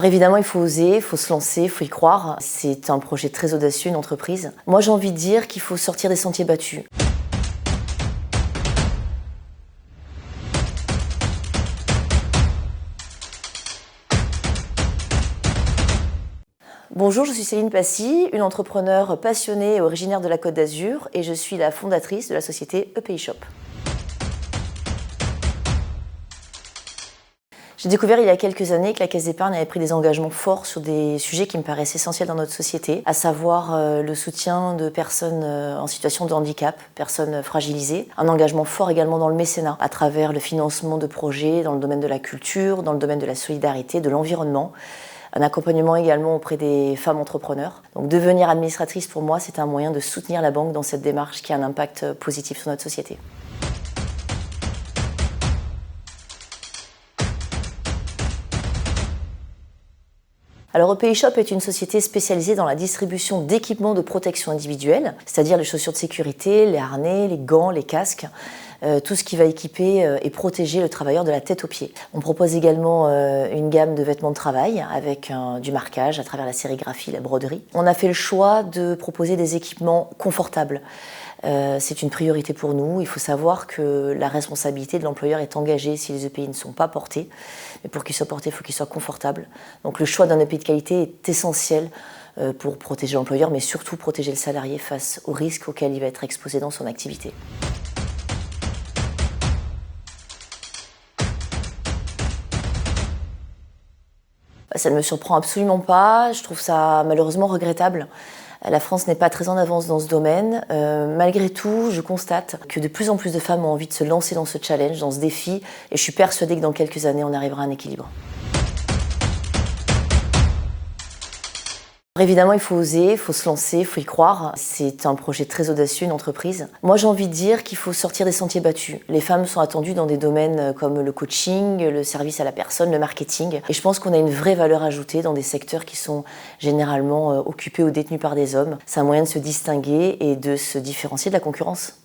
Évidemment, il faut oser, il faut se lancer, il faut y croire. C'est un projet très audacieux, une entreprise. Moi, j'ai envie de dire qu'il faut sortir des sentiers battus. Bonjour, je suis Céline Passy, une entrepreneure passionnée et originaire de la Côte d'Azur et je suis la fondatrice de la société EPI Shop. J'ai découvert il y a quelques années que la Caisse d'épargne avait pris des engagements forts sur des sujets qui me paraissent essentiels dans notre société, à savoir le soutien de personnes en situation de handicap, personnes fragilisées, un engagement fort également dans le mécénat, à travers le financement de projets dans le domaine de la culture, dans le domaine de la solidarité, de l'environnement, un accompagnement également auprès des femmes entrepreneurs. Donc devenir administratrice pour moi, c'est un moyen de soutenir la banque dans cette démarche qui a un impact positif sur notre société. Alors EPI Shop est une société spécialisée dans la distribution d'équipements de protection individuelle, c'est-à-dire les chaussures de sécurité, les harnais, les gants, les casques, tout ce qui va équiper et protéger le travailleur de la tête aux pieds. On propose également une gamme de vêtements de travail avec du marquage à travers la sérigraphie, la broderie. On a fait le choix de proposer des équipements confortables. C'est une priorité pour nous. Il faut savoir que la responsabilité de l'employeur est engagée si les EPI ne sont pas portés. Mais pour qu'ils soient portés, il faut qu'ils soient confortables. Donc le choix d'un EPI de qualité est essentiel pour protéger l'employeur, mais surtout protéger le salarié face aux risques auxquels il va être exposé dans son activité. Ça ne me surprend absolument pas. Je trouve ça malheureusement regrettable. La France n'est pas très en avance dans ce domaine. Malgré tout, je constate que de plus en plus de femmes ont envie de se lancer dans ce challenge, dans ce défi, et je suis persuadée que dans quelques années, on arrivera à un équilibre. Évidemment, il faut oser, il faut se lancer, il faut y croire. C'est un projet très audacieux, une entreprise. Moi, j'ai envie de dire qu'il faut sortir des sentiers battus. Les femmes sont attendues dans des domaines comme le coaching, le service à la personne, le marketing. Et je pense qu'on a une vraie valeur ajoutée dans des secteurs qui sont généralement occupés ou détenus par des hommes. C'est un moyen de se distinguer et de se différencier de la concurrence.